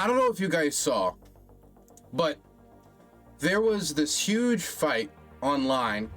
I don't know if you guys saw, but there was this huge fight online,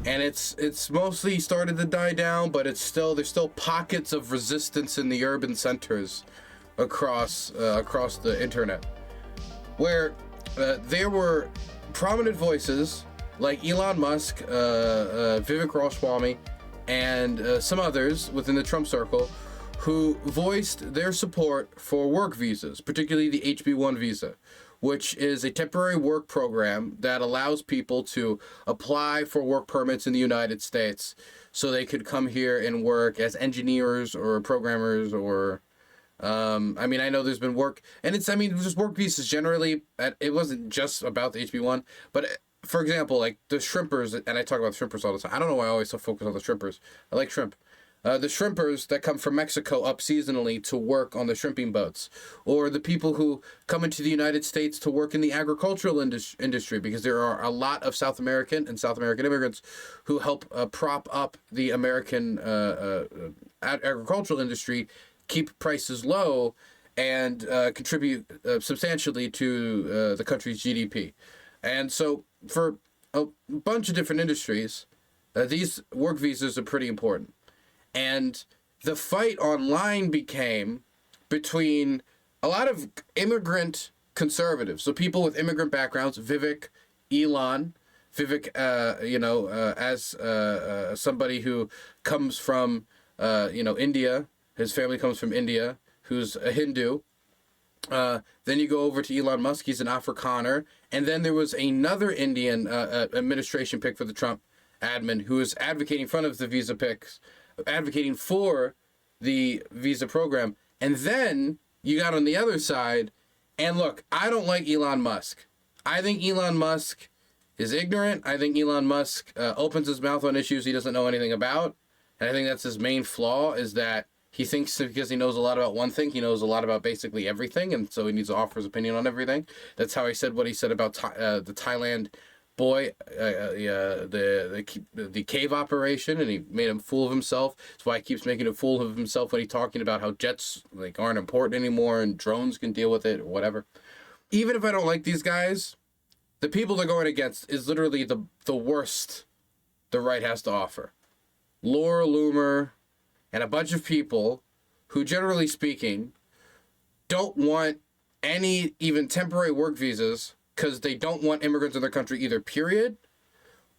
and it's mostly started to die down, but there's still pockets of resistance in the urban centers across the internet, where there were prominent voices like Elon Musk, Vivek Ramaswamy, and some others within the Trump circle who voiced their support for work visas, particularly the HB1 visa, which is a temporary work program that allows people to apply for work permits in the United States so they could come here and work as engineers or programmers or I mean, I know there's been work, and just work visas generally. It wasn't just about the HB1, but for example, like the shrimpers, and I talk about shrimpers all the time. I don't know why I always so focus on the shrimpers. I like shrimp. The shrimpers that come from Mexico up seasonally to work on the shrimping boats, or the people who come into the United States to work in the agricultural industry, because there are a lot of South American immigrants who help prop up the American agricultural industry, keep prices low, and contribute substantially to the country's GDP. And so for a bunch of different industries, these work visas are pretty important. And the fight online became between a lot of immigrant conservatives, so people with immigrant backgrounds, Vivek, Elon, Vivek, as somebody who comes from, India. His family comes from India, who's a Hindu. Then you go over to Elon Musk, he's an Afrikaner. And then there was another Indian administration pick for the Trump admin who is advocating in front of the visa picks, advocating for the visa program. And then you got on the other side, and look, I don't like Elon Musk. I think Elon Musk is ignorant. I think Elon Musk opens his mouth on issues he doesn't know anything about. And I think that's his main flaw, is that he thinks because he knows a lot about one thing, he knows a lot about basically everything, and so he needs to offer his opinion on everything. That's how he said what he said about the Thailand boy, the cave operation, and he made him fool of himself. That's why he keeps making a fool of himself when he's talking about how jets aren't important anymore and drones can deal with it or whatever. Even if I don't like these guys, the people they're going against is literally the worst the right has to offer. Laura Loomer and a bunch of people who, generally speaking, don't want any even temporary work visas because they don't want immigrants in their country either, period,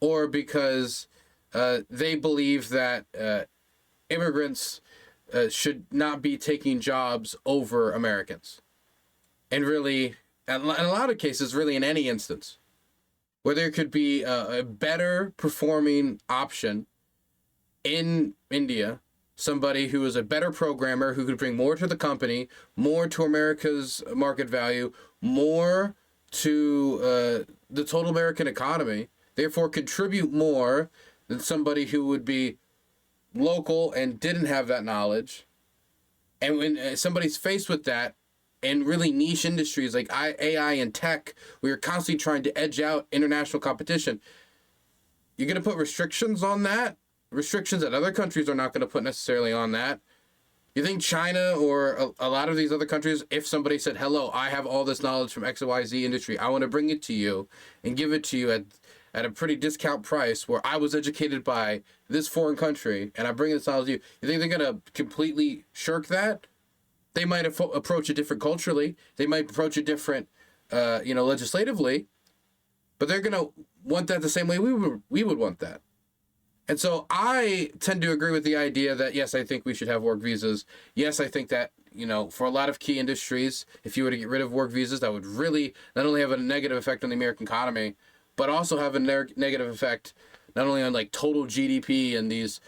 or because they believe that immigrants should not be taking jobs over Americans. And really, in a lot of cases, really in any instance, where there could be a better performing option in India, somebody who is a better programmer, who could bring more to the company, more to America's market value, more to the total American economy, therefore contribute more than somebody who would be local and didn't have that knowledge. And when somebody's faced with that in really niche industries like AI and tech, we are constantly trying to edge out international competition, you're going to put restrictions on that? Restrictions that other countries are not going to put necessarily on that. You think China or a lot of these other countries, if somebody said, hello, I have all this knowledge from XYZ industry, I want to bring it to you and give it to you at a pretty discount price where I was educated by this foreign country and I bring this knowledge to you, you think they're going to completely shirk that? They might approach it different culturally. They might approach it different, legislatively, but they're going to want that the same way we would want that. And so I tend to agree with the idea that, yes, I think we should have work visas. Yes, I think that, for a lot of key industries, if you were to get rid of work visas, that would really not only have a negative effect on the American economy, but also have a negative effect not only on total GDP and these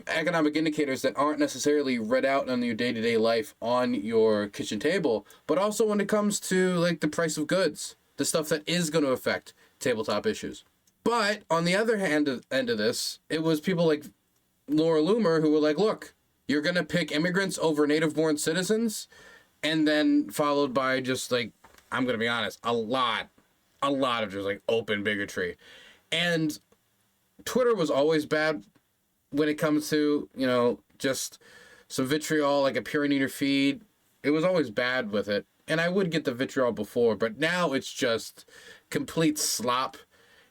economic indicators that aren't necessarily read out on your day-to-day life on your kitchen table, but also when it comes to the price of goods, the stuff that is going to affect tabletop issues. But on the other end of this, it was people like Laura Loomer who were like, look, you're going to pick immigrants over native-born citizens, and then followed by just I'm going to be honest, a lot of just open bigotry. And Twitter was always bad when it comes to, just some vitriol like appearing in your feed. It was always bad with it. And I would get the vitriol before, but now it's just complete slop.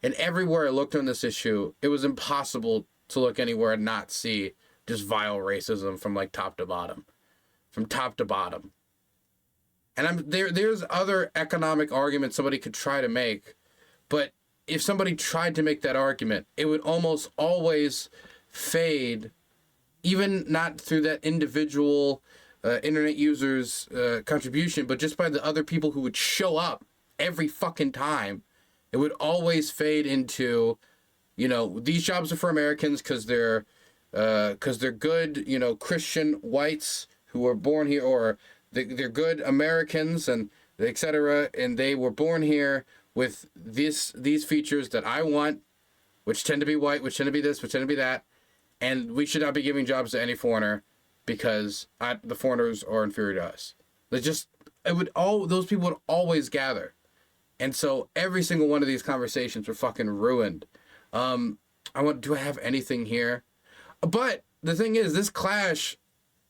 And everywhere I looked on this issue, it was impossible to look anywhere and not see just vile racism from like top to bottom. From top to bottom. And there's other economic arguments somebody could try to make, but if somebody tried to make that argument, it would almost always fade, even not through that individual internet user's contribution, but just by the other people who would show up every fucking time. It would always fade into, you know, these jobs are for Americans because they're good, you know, Christian whites who were born here, or they're good Americans and etc. And they were born here with these features that I want, which tend to be white, which tend to be this, which tend to be that, and we should not be giving jobs to any foreigner because the foreigners are inferior to us. Those people would always gather. And so every single one of these conversations were fucking ruined. Do I have anything here? But the thing is, this clash,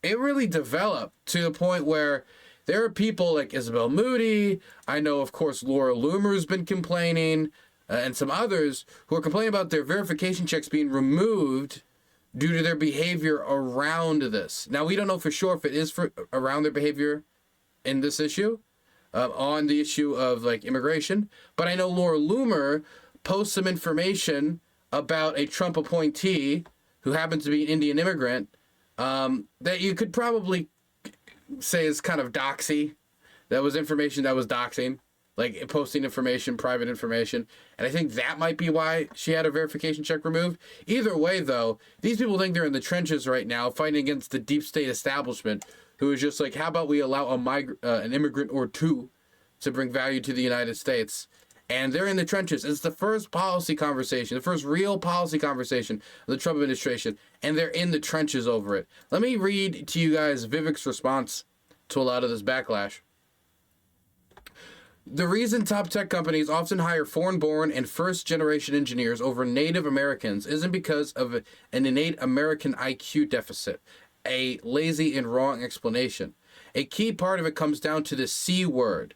it really developed to the point where there are people like Isabel Moody. I know, of course, Laura Loomer's been complaining, and some others who are complaining about their verification checks being removed due to their behavior around this. Now, we don't know for sure if it is around their behavior in this issue. On the issue of like immigration, but I know Laura Loomer posts some information about a Trump appointee who happens to be an Indian immigrant that you could probably say is kind of doxy. That was information that was doxing, like posting information, private information, and I think that might be why she had a verification check removed. Either way, though, these people think they're in the trenches right now fighting against the deep state establishment, who is just like, how about we allow an immigrant or two to bring value to the United States? And they're in the trenches. It's the first policy conversation, the first real policy conversation of the Trump administration, and they're in the trenches over it. Let me read to you guys Vivek's response to a lot of this backlash. The reason top tech companies often hire foreign-born and first-generation engineers over Native Americans isn't because of an innate American IQ deficit, a lazy and wrong explanation. A key part of it comes down to the C word.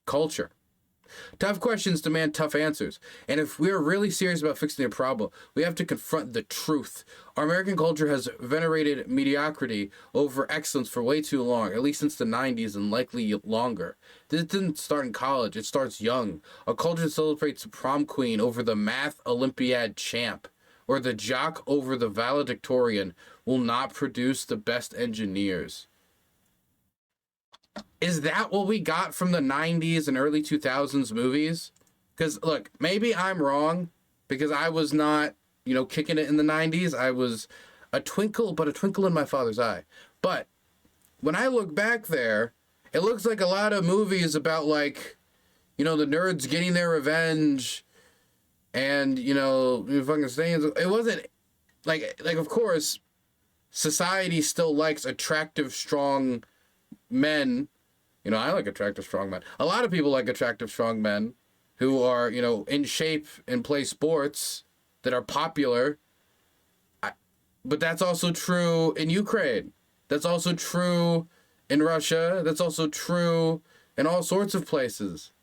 Culture. Tough questions demand tough answers. And if we're really serious about fixing the problem, we have to confront the truth. Our American culture has venerated mediocrity over excellence for way too long, at least since the 90s and likely longer. This didn't start in college. It starts young. A culture that celebrates the prom queen over the math Olympiad champ, or the jock over the valedictorian, will not produce the best engineers. Is that what we got from the 90s and early 2000s movies? Because, look, maybe I'm wrong, because I was not, kicking it in the 90s. I was a twinkle in my father's eye. But when I look back there, it looks like a lot of movies about, the nerds getting their revenge, and, fucking staying. It wasn't, of course, society still likes attractive, strong men. I like attractive, strong men. A lot of people like attractive, strong men who are, in shape and play sports that are popular. But that's also true in Ukraine. That's also true in Russia. That's also true in all sorts of places.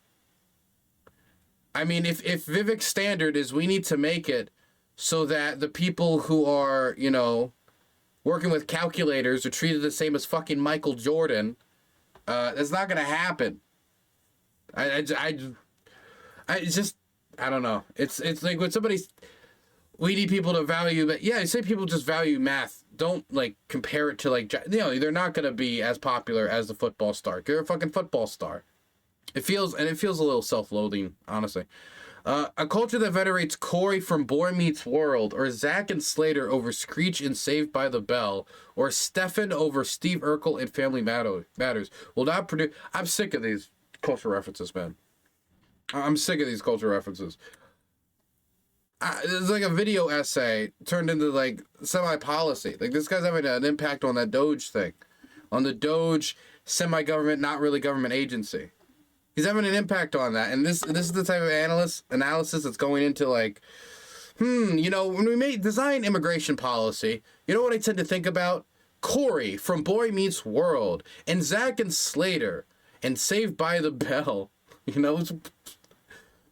I mean, if Vivek's standard is we need to make it so that the people who are, working with calculators are treated the same as fucking Michael Jordan, that's not gonna happen. I don't know. It's like when we need people to value, but yeah, I say people just value math. Don't compare it to they're not gonna be as popular as the football star. You're a fucking football star. It feels a little self-loathing, honestly. A culture that venerates Corey from Boy Meets World, or Zack and Slater over Screech and Saved by the Bell, or Stefan over Steve Urkel in Family Matters will not produce. I'm sick of these culture references, man. I'm sick of these culture references. It's like a video essay turned into semi-policy. This guy's having an impact on that Doge thing, on the Doge semi-government, not really government agency. He's having an impact on that, and this is the type of analysis that's going into You know, when we design immigration policy, you know what I tend to think about? Corey from Boy Meets World, and Zach and Slater, and Saved by the Bell. You know,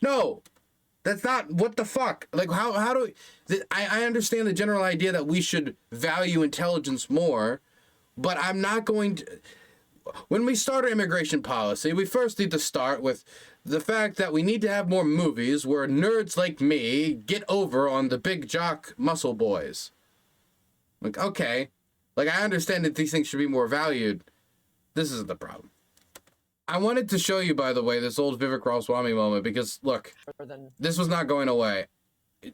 no, that's not, what the fuck? Like, how do we, I understand the general idea that we should value intelligence more, but I'm not going to, when we start our immigration policy, we first need to start with the fact that we need to have more movies where nerds like me get over on the big jock muscle boys. Like, okay. Like, I understand that these things should be more valued. This isn't the problem. I wanted to show you, by the way, this old Vivek Ramaswamy moment, because, look, this was not going away.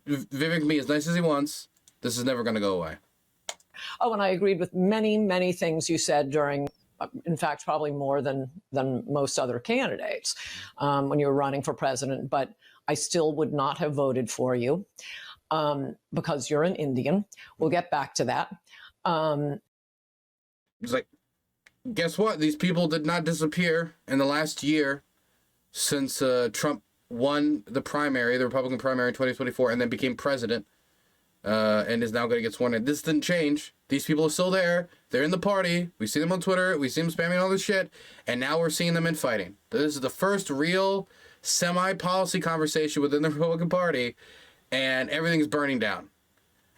Vivek can be as nice as he wants. This is never going to go away. Oh, and I agreed with many, many things you said during, in fact, probably more than most other candidates when you were running for president. But I still would not have voted for you because you're an Indian. We'll get back to that. It's like, guess what? These people did not disappear in the last year since Trump won the primary, the Republican primary in 2024, and then became president. And is now going to get sworn in. This didn't change. These people are still there. They're in the party. We see them on Twitter. We see them spamming all this shit. And now we're seeing them infighting. This is the first real semi-policy conversation within the Republican Party. And everything's burning down.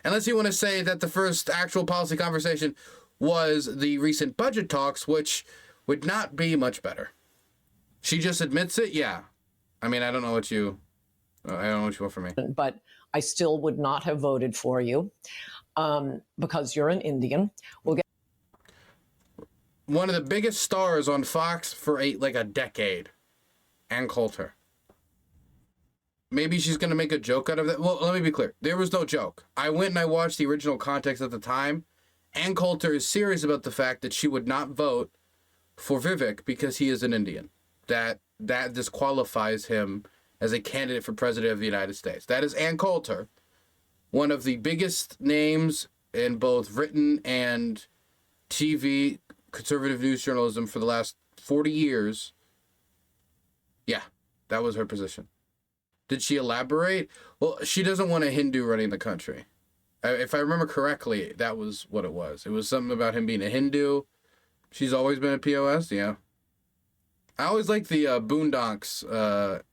Unless you want to say that the first actual policy conversation was the recent budget talks, which would not be much better. She just admits it? Yeah. I mean, I don't know what you want from me. But I still would not have voted for you because you're an Indian. We'll get one of the biggest stars on Fox for like a decade, Ann Coulter. Maybe she's going to make a joke out of that. Well, let me be clear. There was no joke. I went and I watched the original context at the time. Ann Coulter is serious about the fact that she would not vote for Vivek because he is an Indian. That disqualifies him as a candidate for president of the United States. That is Ann Coulter, one of the biggest names in both written and TV conservative news journalism for the last 40 years. Yeah, that was her position. Did she elaborate? Well, she doesn't want a Hindu running the country. If I remember correctly, that was what it was. It was something about him being a Hindu. She's always been a POS, yeah. I always liked the Boondocks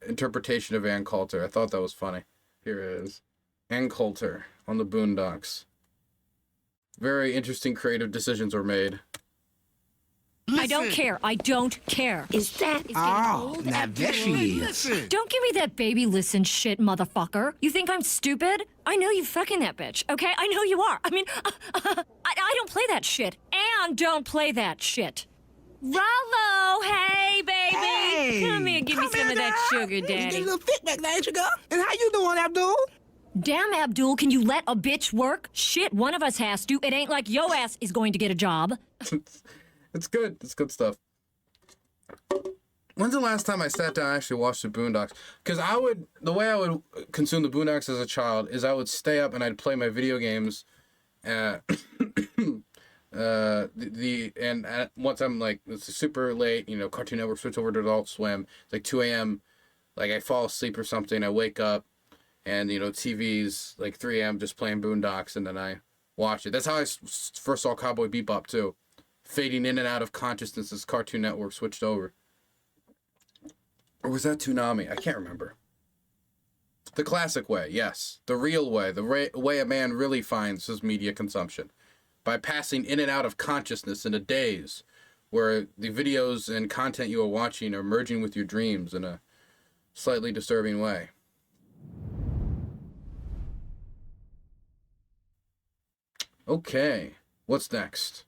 interpretation of Ann Coulter. I thought that was funny. Here it is. Ann Coulter on the Boondocks. Very interesting creative decisions were made. Listen. I don't care. I don't care. Is that... Oh, now there she is. Don't give me that baby listen shit, motherfucker. You think I'm stupid? I know you fucking that bitch, okay? I know you are. I mean, I don't play that shit. And don't play that shit. Rallo, hey, baby. Hey, come here, give me some of that sugar, daddy. You get a little fit back there, ain't you, girl? And how you doing, Abdul? Damn, Abdul, can you let a bitch work? Shit, one of us has to. It ain't like yo ass is going to get a job. It's good. It's good stuff. When's the last time I sat down and actually watched the Boondocks? Because the way I would consume the Boondocks as a child is I would stay up and I'd play my video games. Once I'm like, it's super late, you know, Cartoon Network switch over to Adult Swim. It's like 2 a.m. Like I fall asleep or something. I wake up and, you know, TV's like 3 a.m. just playing Boondocks and then I watch it. That's how I first saw Cowboy Bebop too. Fading in and out of consciousness as Cartoon Network switched over. Or was that Toonami? I can't remember. The classic way, yes. The real way. The way a man really finds his media consumption. By passing in and out of consciousness in a daze where the videos and content you are watching are merging with your dreams in a slightly disturbing way. Okay, what's next?